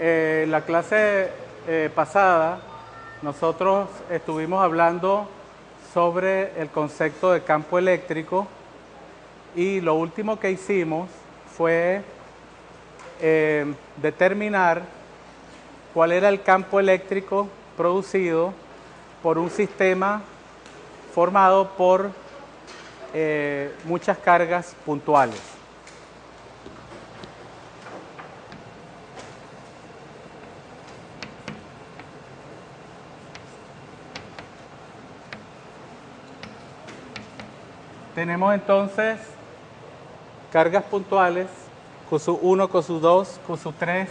La clase pasada nosotros estuvimos hablando sobre el concepto de campo eléctrico y lo último que hicimos fue determinar cuál era el campo eléctrico producido por un sistema formado por muchas cargas puntuales. Tenemos entonces cargas puntuales, Q1, Q2, Q3,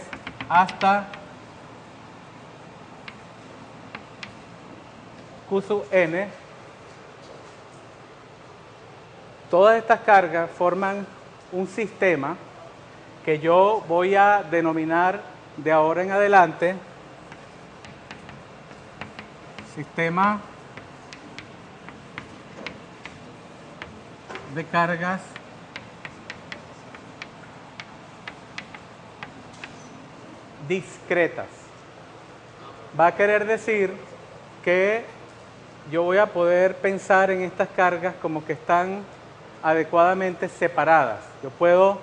hasta Qn. Todas estas cargas forman un sistema que yo voy a denominar de ahora en adelante sistema de cargas discretas. Va a querer decir que yo voy a poder pensar en estas cargas como que están adecuadamente separadas. Yo puedo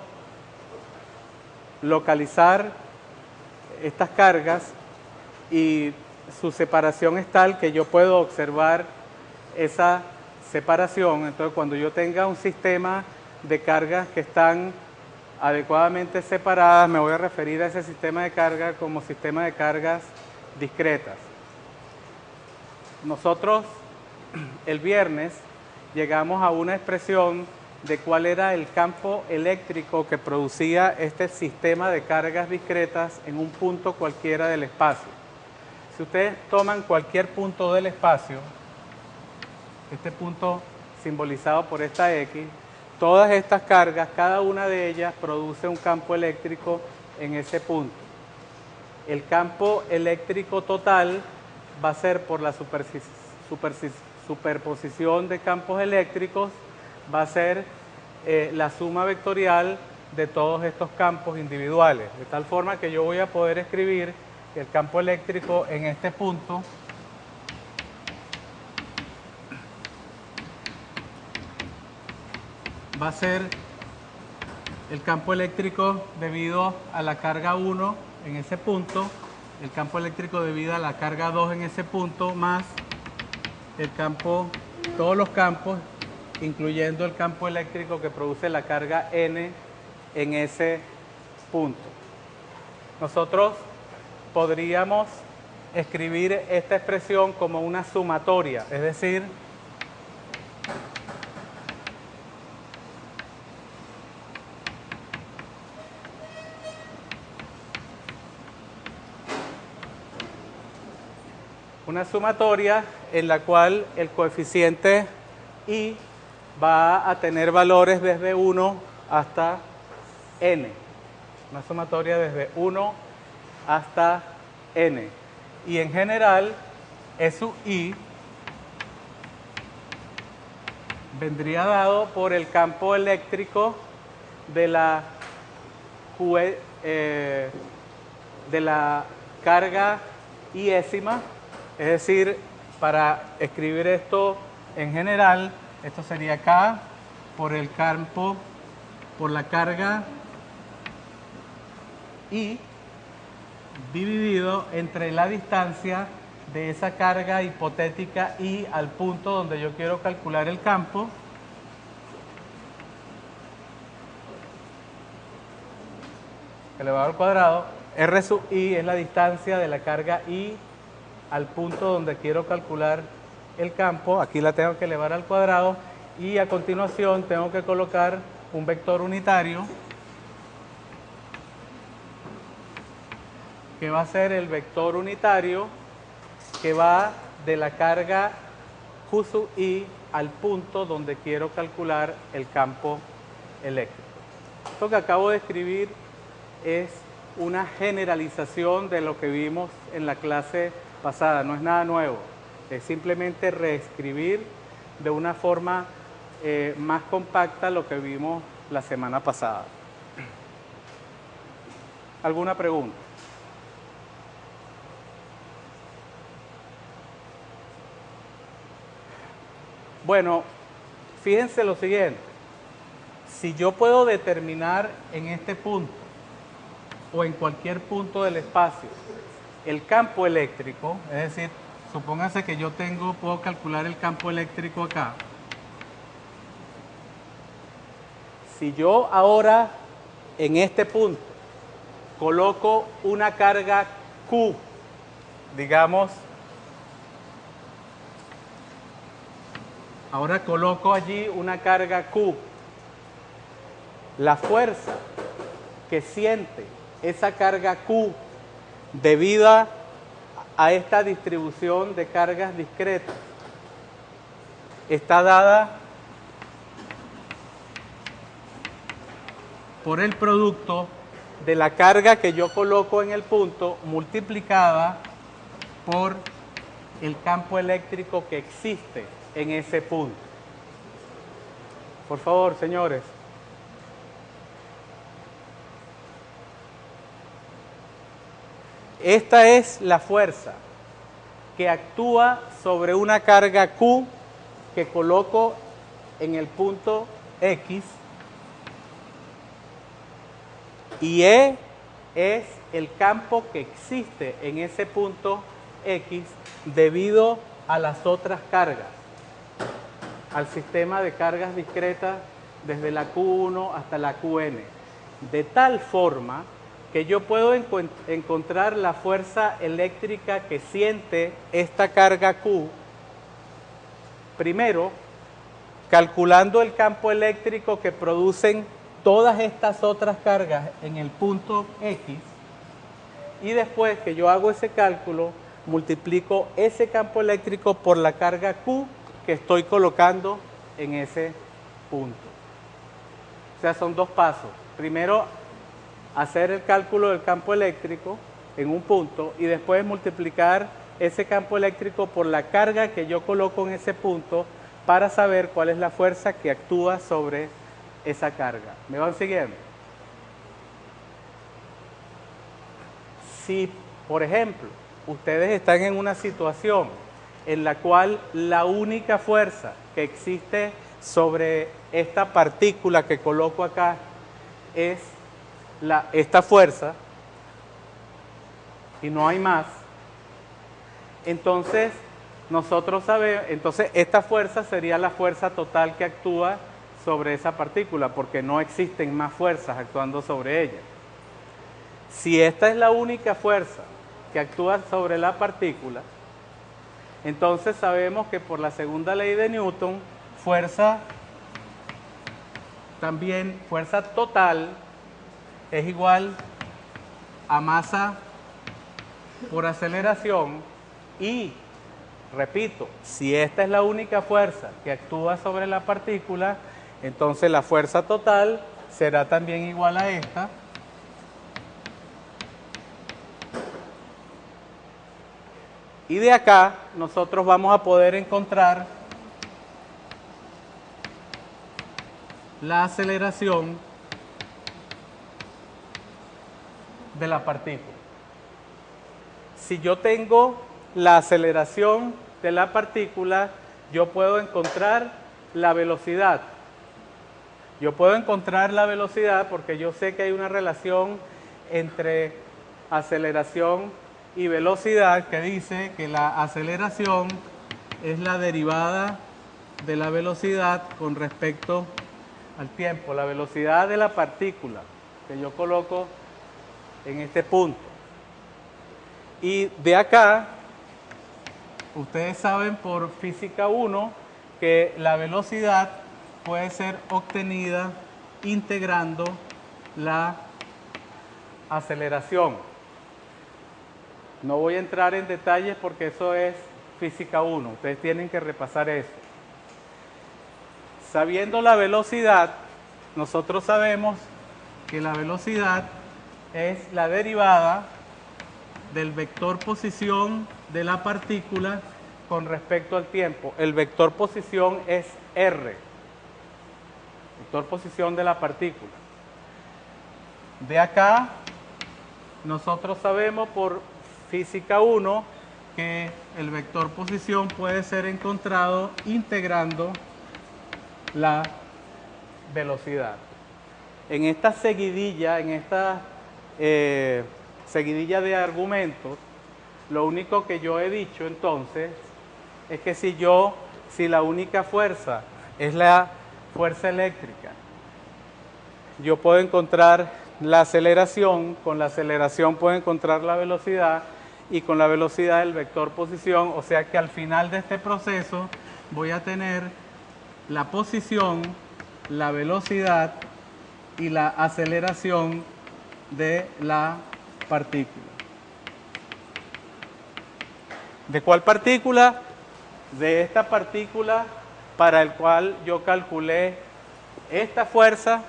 localizar estas cargas y su separación es tal que yo puedo observar esa separación. Entonces, cuando yo tenga un sistema de cargas que están adecuadamente separadas, me voy a referir a ese sistema de carga como sistema de cargas discretas. Nosotros el viernes llegamos a una expresión de cuál era el campo eléctrico que producía este sistema de cargas discretas en un punto cualquiera del espacio. Si ustedes toman cualquier punto del espacio, este punto simbolizado por esta X, todas estas cargas, cada una de ellas produce un campo eléctrico en ese punto. El campo eléctrico total va a ser por la superposición de campos eléctricos, va a ser la suma vectorial de todos estos campos individuales, de tal forma que yo voy a poder escribir que el campo eléctrico en este punto va a ser el campo eléctrico debido a la carga 1 en ese punto, el campo eléctrico debido a la carga 2 en ese punto, más el campo, todos los campos, incluyendo el campo eléctrico que produce la carga N en ese punto. Nosotros podríamos escribir esta expresión como una sumatoria, es decir, una sumatoria en la cual el coeficiente I va a tener valores desde 1 hasta n. Una sumatoria desde 1 hasta n. Y en general, eso I vendría dado por el campo eléctrico de la carga iésima. Es decir, para escribir esto en general, esto sería K por el campo, por la carga I dividido entre la distancia de esa carga hipotética I al punto donde yo quiero calcular el campo. Elevado al cuadrado. R sub I es la distancia de la carga I al punto donde quiero calcular el campo. Aquí la tengo que elevar al cuadrado y a continuación tengo que colocar un vector unitario que va a ser el vector unitario que va de la carga Q sub I al punto donde quiero calcular el campo eléctrico. Esto que acabo de escribir es una generalización de lo que vimos en la clase pasada, no es nada nuevo, es simplemente reescribir de una forma más compacta lo que vimos la semana pasada. ¿Alguna pregunta? Bueno, fíjense lo siguiente. Si yo puedo determinar en este punto o en cualquier punto del espacio el campo eléctrico, es decir, supóngase que yo puedo calcular el campo eléctrico acá. Si yo ahora en este punto coloco una carga Q, digamos, ahora coloco allí una carga Q, la fuerza que siente esa carga Q debido a esta distribución de cargas discretas está dada por el producto de la carga que yo coloco en el punto multiplicada por el campo eléctrico que existe en ese punto. Por favor, señores. Esta es la fuerza que actúa sobre una carga Q que coloco en el punto X, y E es el campo que existe en ese punto X debido a las otras cargas, al sistema de cargas discretas desde la Q1 hasta la Qn, de tal forma que yo puedo encontrar la fuerza eléctrica que siente esta carga Q, primero calculando el campo eléctrico que producen todas estas otras cargas en el punto X, y después que yo hago ese cálculo, multiplico ese campo eléctrico por la carga Q que estoy colocando en ese punto. O sea, son dos pasos. Primero, hacer el cálculo del campo eléctrico en un punto y después multiplicar ese campo eléctrico por la carga que yo coloco en ese punto para saber cuál es la fuerza que actúa sobre esa carga. ¿Me van siguiendo? Si, por ejemplo, ustedes están en una situación en la cual la única fuerza que existe sobre esta partícula que coloco acá es esta fuerza y no hay más, entonces nosotros sabemos, entonces esta fuerza sería la fuerza total que actúa sobre esa partícula, porque no existen más fuerzas actuando sobre ella. Si esta es la única fuerza que actúa sobre la partícula, entonces sabemos que por la segunda ley de Newton, fuerza total es igual a masa por aceleración, y repito, si esta es la única fuerza que actúa sobre la partícula, entonces la fuerza total será también igual a esta, y de acá nosotros vamos a poder encontrar la aceleración de la partícula. Si yo tengo la aceleración de la partícula, yo puedo encontrar la velocidad. Yo puedo encontrar la velocidad porque yo sé que hay una relación entre aceleración y velocidad que dice que la aceleración es la derivada de la velocidad con respecto al tiempo, la velocidad de la partícula que yo coloco en este punto. Y de acá, ustedes saben por física 1 que la velocidad puede ser obtenida integrando la aceleración. No voy a entrar en detalles porque eso es física 1, ustedes tienen que repasar eso. Sabiendo la velocidad, nosotros sabemos que la velocidad es la derivada del vector posición de la partícula con respecto al tiempo. El vector posición es R, vector posición de la partícula. De acá, nosotros sabemos por física 1 que el vector posición puede ser encontrado integrando la velocidad. En esta seguidilla, seguidilla de argumentos, lo único que yo he dicho entonces es que si la única fuerza es la fuerza eléctrica, yo puedo encontrar la aceleración, con la aceleración puedo encontrar la velocidad y con la velocidad el vector posición, o sea que al final de este proceso voy a tener la posición, la velocidad y la aceleración de la partícula. ¿De cuál partícula? De esta partícula para el cual yo calculé esta fuerza,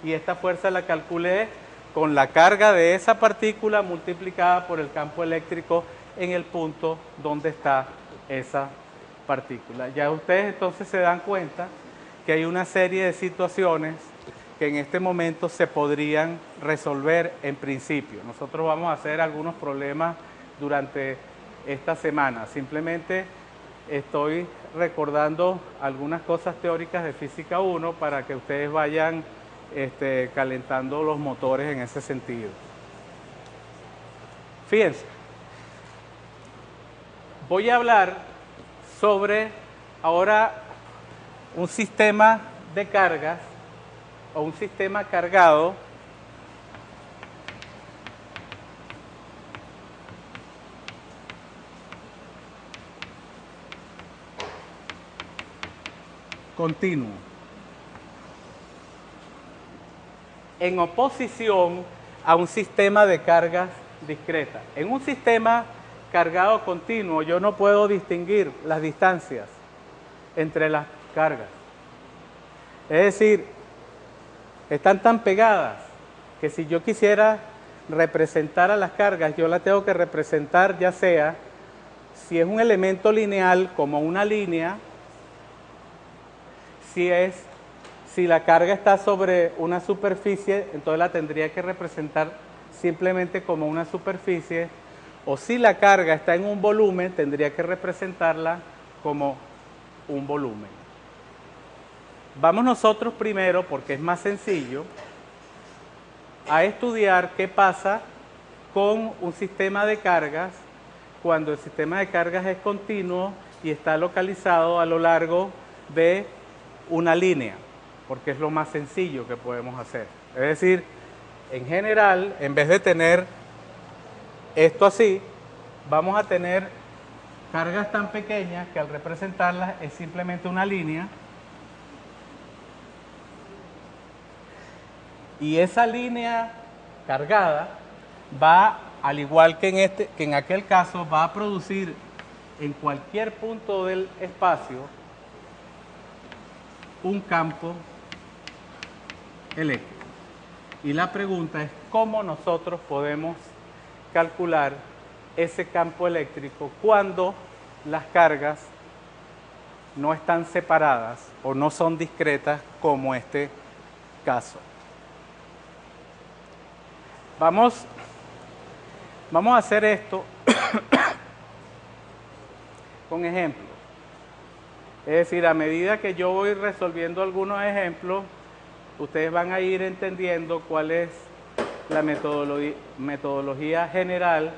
y esta fuerza la calculé con la carga de esa partícula multiplicada por el campo eléctrico en el punto donde está esa partícula. Ya ustedes entonces se dan cuenta que hay una serie de situaciones que en este momento se podrían resolver en principio. Nosotros vamos a hacer algunos problemas durante esta semana. Simplemente estoy recordando algunas cosas teóricas de Física 1 para que ustedes vayan calentando los motores en ese sentido. Fíjense, voy a hablar sobre ahora un sistema de cargas o un sistema cargado continuo, en oposición a un sistema de cargas discretas. En un sistema cargado continuo yo no puedo distinguir las distancias entre las cargas. Es decir, están tan pegadas que si yo quisiera representar a las cargas, yo las tengo que representar ya sea, si es un elemento lineal, como una línea, si la carga está sobre una superficie, entonces la tendría que representar simplemente como una superficie, o si la carga está en un volumen, tendría que representarla como un volumen. Vamos nosotros primero, porque es más sencillo, a estudiar qué pasa con un sistema de cargas cuando el sistema de cargas es continuo y está localizado a lo largo de una línea, porque es lo más sencillo que podemos hacer. Es decir, en general, en vez de tener esto así, vamos a tener cargas tan pequeñas que al representarlas es simplemente una línea, y esa línea cargada va, al igual que en aquel caso, va a producir en cualquier punto del espacio un campo eléctrico. Y la pregunta es cómo nosotros podemos calcular ese campo eléctrico cuando las cargas no están separadas o no son discretas como este caso. Vamos a hacer esto con ejemplos. Es decir, a medida que yo voy resolviendo algunos ejemplos, ustedes van a ir entendiendo cuál es la metodología general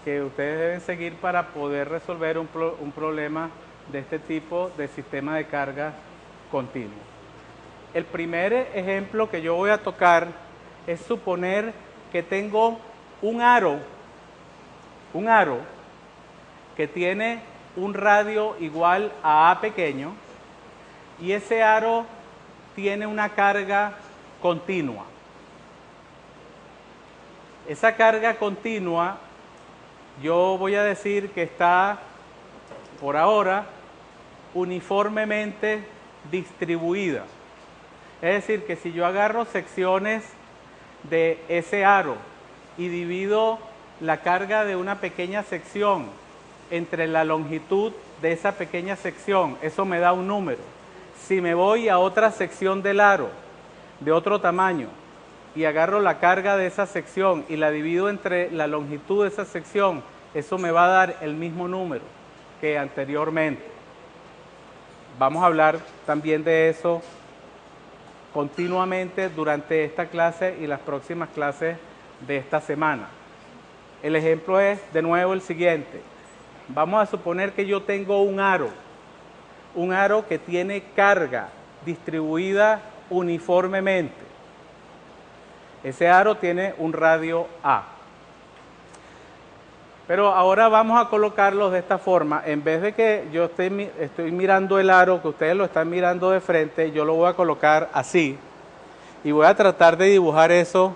que ustedes deben seguir para poder resolver un problema de este tipo de sistema de carga continuo. El primer ejemplo que yo voy a tocar es suponer que tengo un aro que tiene un radio igual a A pequeño, y ese aro tiene una carga continua. Esa carga continua, yo voy a decir que está, por ahora, uniformemente distribuida. Es decir, que si yo agarro secciones de ese aro y divido la carga de una pequeña sección entre la longitud de esa pequeña sección, eso me da un número. Si me voy a otra sección del aro de otro tamaño y agarro la carga de esa sección y la divido entre la longitud de esa sección eso me va a dar el mismo número que anteriormente. Vamos a hablar también de eso continuamente durante esta clase y las próximas clases de esta semana. El ejemplo es de nuevo el siguiente. Vamos a suponer que yo tengo un aro que tiene carga distribuida uniformemente. Ese aro tiene un radio A. Pero ahora vamos a colocarlos de esta forma. En vez de que yo estoy mirando el aro, que ustedes lo están mirando de frente, yo lo voy a colocar así. Y voy a tratar de dibujar eso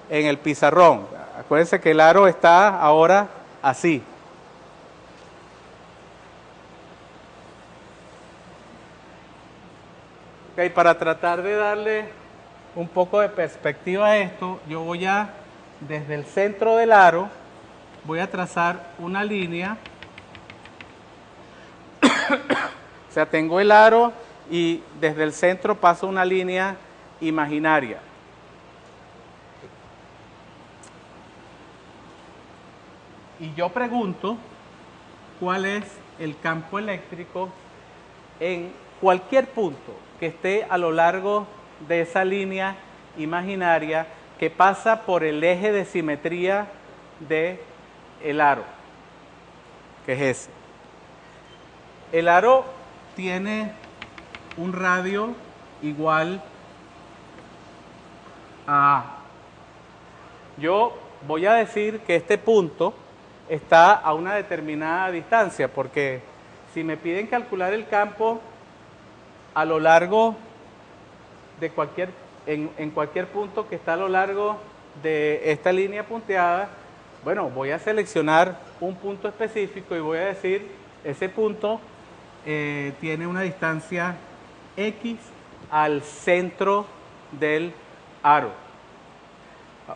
en el pizarrón. Acuérdense que el aro está ahora así. Okay, para tratar de darle un poco de perspectiva a esto, yo voy a, desde el centro del aro, voy a trazar una línea. O sea, tengo el aro y desde el centro paso una línea imaginaria. Y yo pregunto cuál es el campo eléctrico en cualquier punto que esté a lo largo de esa línea imaginaria que pasa por el eje de simetría del aro, que es ese. El aro tiene un radio igual a A. Yo voy a decir que este punto está a una determinada distancia, porque si me piden calcular el campo a lo largo de en cualquier punto que está a lo largo de esta línea punteada, bueno, voy a seleccionar un punto específico y voy a decir, ese punto tiene una distancia X al centro del aro.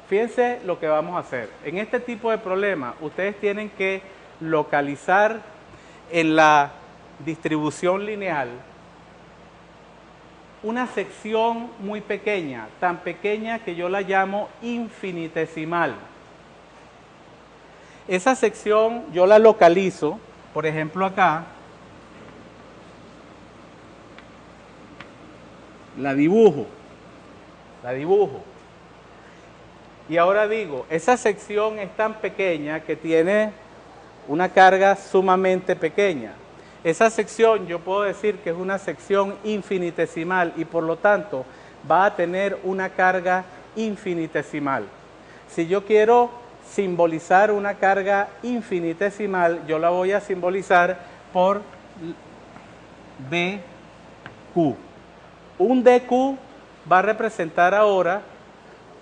Fíjense lo que vamos a hacer. En este tipo de problema, ustedes tienen que localizar en la distribución lineal una sección muy pequeña, tan pequeña que yo la llamo infinitesimal. Esa sección yo la localizo, por ejemplo acá, la dibujo. Y ahora digo, esa sección es tan pequeña que tiene una carga sumamente pequeña. Esa sección yo puedo decir que es una sección infinitesimal y por lo tanto va a tener una carga infinitesimal. Si yo quiero simbolizar una carga infinitesimal, yo la voy a simbolizar por dQ. Un dQ va a representar ahora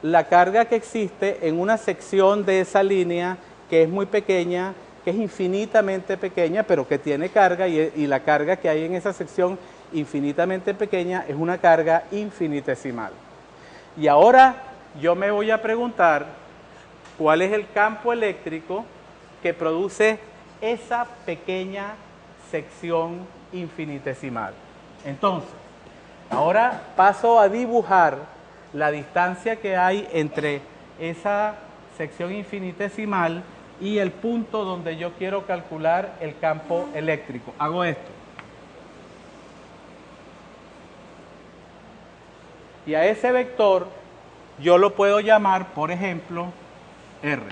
la carga que existe en una sección de esa línea que es muy pequeña, que es infinitamente pequeña, pero que tiene carga y la carga que hay en esa sección infinitamente pequeña es una carga infinitesimal. Y ahora yo me voy a preguntar cuál es el campo eléctrico que produce esa pequeña sección infinitesimal. Entonces, ahora paso a dibujar la distancia que hay entre esa sección infinitesimal y el punto donde yo quiero calcular el campo eléctrico. Hago esto. Y a ese vector yo lo puedo llamar, por ejemplo, R.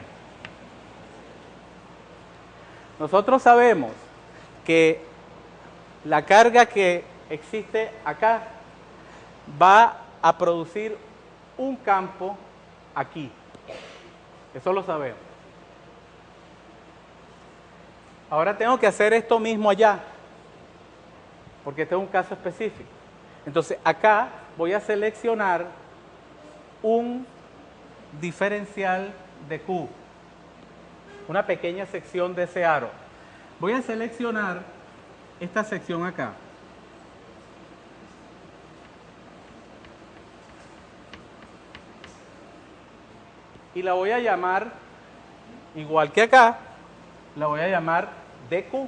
Nosotros sabemos que la carga que existe acá va a producir un campo aquí. Eso lo sabemos. Ahora tengo que hacer esto mismo allá, porque este es un caso específico. Entonces acá voy a seleccionar un diferencial de Q, una pequeña sección de ese aro. Voy a seleccionar esta sección acá. Y la voy a llamar, igual que acá, la voy a llamar DQ.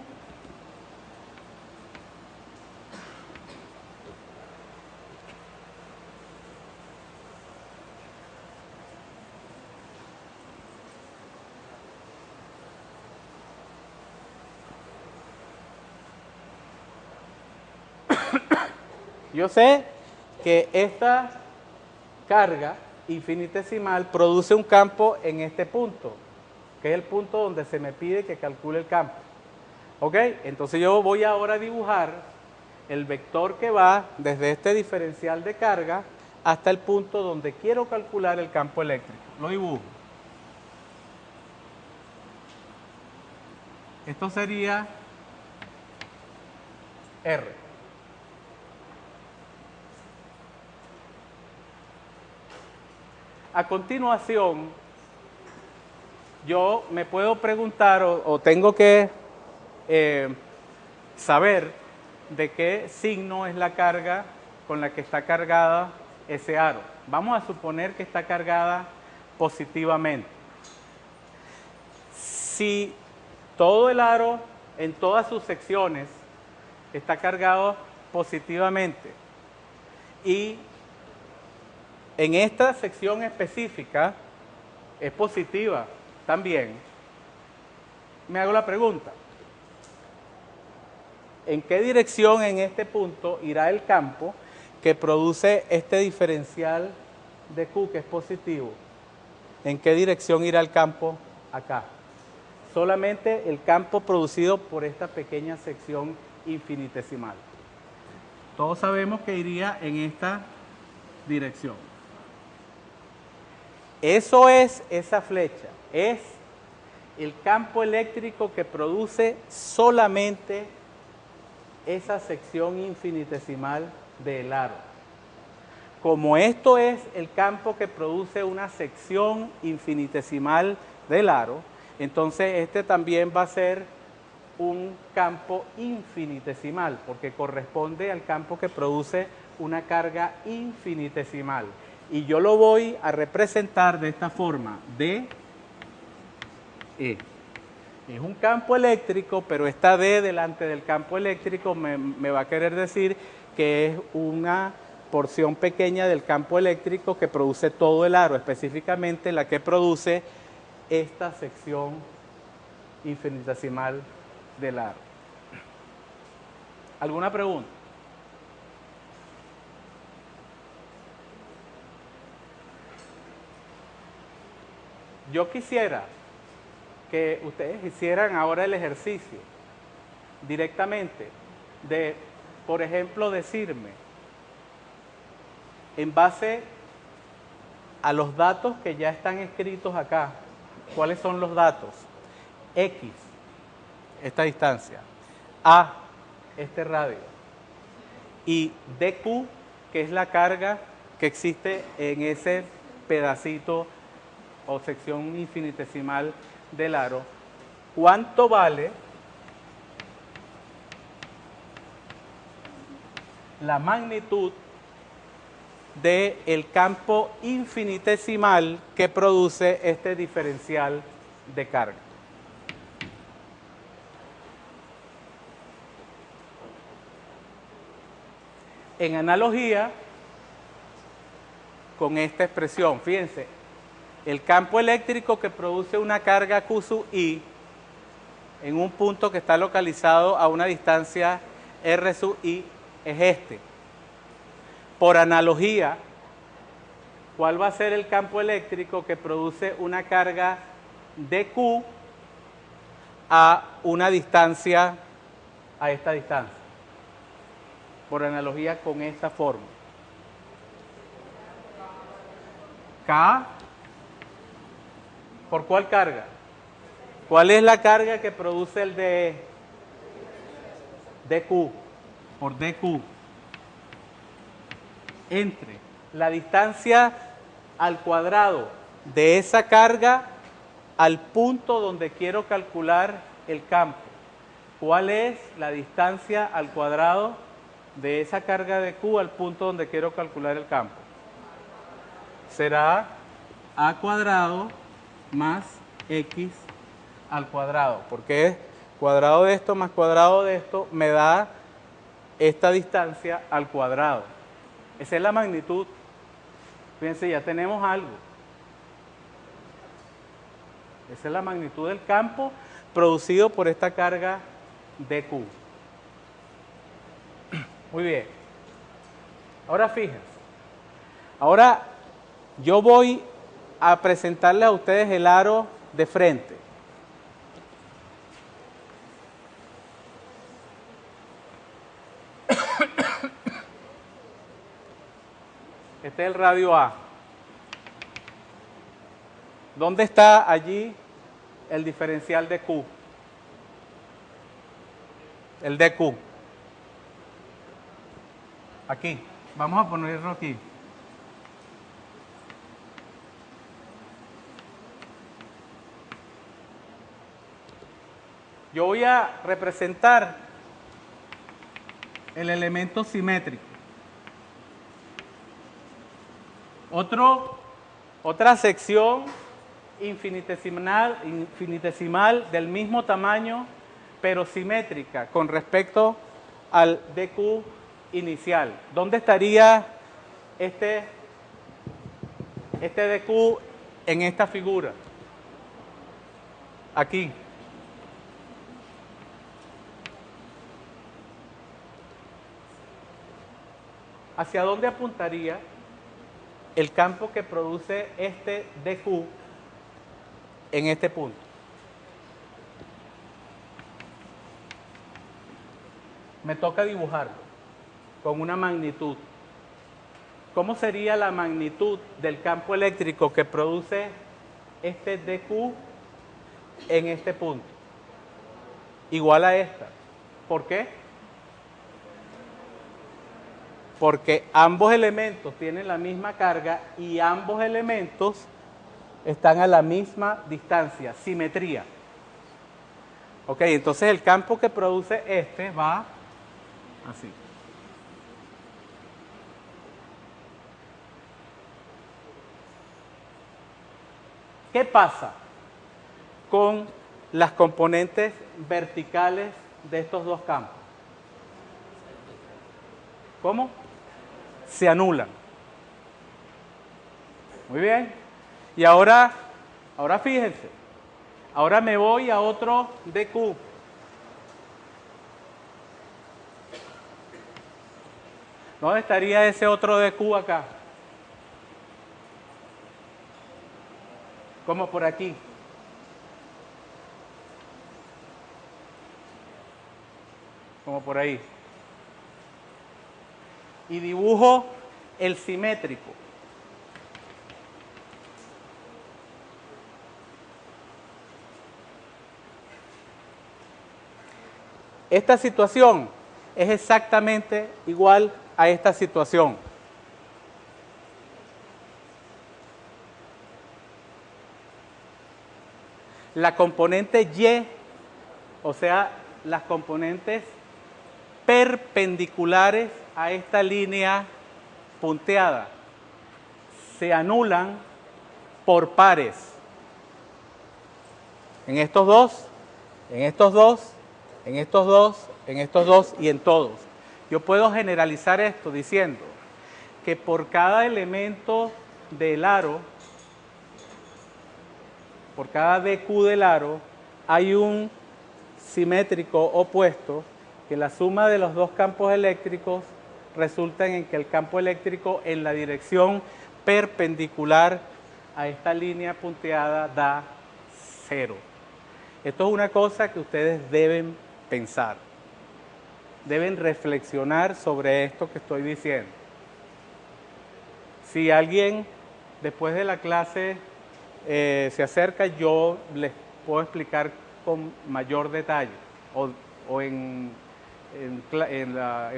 Yo sé que esta carga infinitesimal produce un campo en este punto, que es el punto donde se me pide que calcule el campo. ¿Ok? Entonces yo voy ahora a dibujar el vector que va desde este diferencial de carga hasta el punto donde quiero calcular el campo eléctrico. Lo dibujo. Esto sería R. A continuación, yo me puedo preguntar o tengo que saber de qué signo es la carga con la que está cargada ese aro. Vamos a suponer que está cargada positivamente. Si todo el aro en todas sus secciones está cargado positivamente y en esta sección específica es positiva también, me hago la pregunta: ¿en qué dirección en este punto irá el campo que produce este diferencial de Q que es positivo? ¿En qué dirección irá el campo acá? Solamente el campo producido por esta pequeña sección infinitesimal. Todos sabemos que iría en esta dirección. Eso es esa flecha, es el campo eléctrico que produce solamente esa sección infinitesimal del aro. Como esto es el campo que produce una sección infinitesimal del aro, entonces este también va a ser un campo infinitesimal, porque corresponde al campo que produce una carga infinitesimal. Y yo lo voy a representar de esta forma, D, E. Es un campo eléctrico, pero esta D delante del campo eléctrico me va a querer decir que es una porción pequeña del campo eléctrico que produce todo el aro, específicamente la que produce esta sección infinitesimal del aro. ¿Alguna pregunta? Yo quisiera que ustedes hicieran ahora el ejercicio directamente de, por ejemplo, decirme, en base a los datos que ya están escritos acá, ¿cuáles son los datos? X, esta distancia, A, este radio, y dQ, que es la carga que existe en ese pedacito o sección infinitesimal del aro. ¿Cuánto vale la magnitud del campo infinitesimal que produce este diferencial de carga? En analogía con esta expresión, fíjense, el campo eléctrico que produce una carga Q sub I en un punto que está localizado a una distancia R sub I es este. Por analogía, ¿cuál va a ser el campo eléctrico que produce una carga dQ a una distancia, a esta distancia? Por analogía con esta forma. K, ¿por cuál carga? ¿Cuál es la carga que produce el de dQ? Por dQ. Entre la distancia al cuadrado de esa carga al punto donde quiero calcular el campo. ¿Cuál es la distancia al cuadrado de esa carga de Q al punto donde quiero calcular el campo? Será A cuadrado más X al cuadrado, porque cuadrado de esto más cuadrado de esto me da esta distancia al cuadrado. Esa es la magnitud. Fíjense, ya tenemos algo. Esa es la magnitud del campo producido por esta carga dQ. Muy bien. Ahora fíjense, ahora yo voy a presentarles a ustedes el aro de frente. Este es el radio A. ¿Dónde está allí el diferencial de Q? El DQ. Aquí. Vamos a ponerlo aquí. Yo voy a representar el elemento simétrico. Otra sección infinitesimal del mismo tamaño, pero simétrica con respecto al DQ inicial. ¿Dónde estaría este DQ en esta figura? Aquí. ¿Hacia dónde apuntaría el campo que produce este DQ en este punto? Me toca dibujarlo con una magnitud. ¿Cómo sería la magnitud del campo eléctrico que produce este DQ en este punto? Igual a esta. ¿Por qué? Porque ambos elementos tienen la misma carga y ambos elementos están a la misma distancia, simetría. Ok, entonces el campo que produce este va así. ¿Qué pasa con las componentes verticales de estos dos campos? ¿Cómo? Se anulan. Muy bien. Y ahora fíjense. Ahora me voy a otro DQ. ¿Dónde estaría ese otro DQ acá? Como por aquí. Como por ahí. Y dibujo el simétrico. Esta situación es exactamente igual a esta situación. La componente Y, o sea, las componentes perpendiculares a esta línea punteada, se anulan por pares. En estos dos, en estos dos, en estos dos, en estos dos y en todos. Yo puedo generalizar esto diciendo que por cada elemento del aro, por cada DQ del aro, hay un simétrico opuesto, que la suma de los dos campos eléctricos resulta en que el campo eléctrico en la dirección perpendicular a esta línea punteada da 0. Esto es una cosa que ustedes deben pensar, deben reflexionar sobre esto que estoy diciendo. Si alguien después de la clase se acerca, yo les puedo explicar con mayor detalle, o en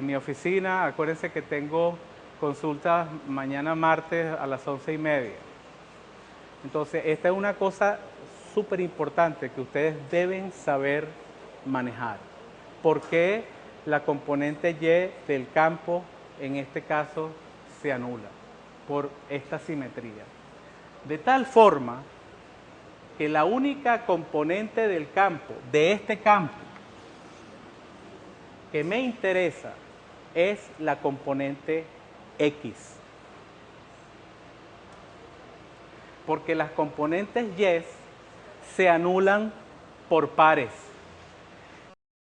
mi oficina. Acuérdense que tengo consultas mañana martes a las 11:30. Entonces, esta es una cosa súper importante que ustedes deben saber manejar. ¿Por qué la componente Y del campo, en este caso, se anula? Por esta simetría. De tal forma que la única componente del campo, de este campo, que me interesa es la componente X. Porque las componentes Y se anulan por pares.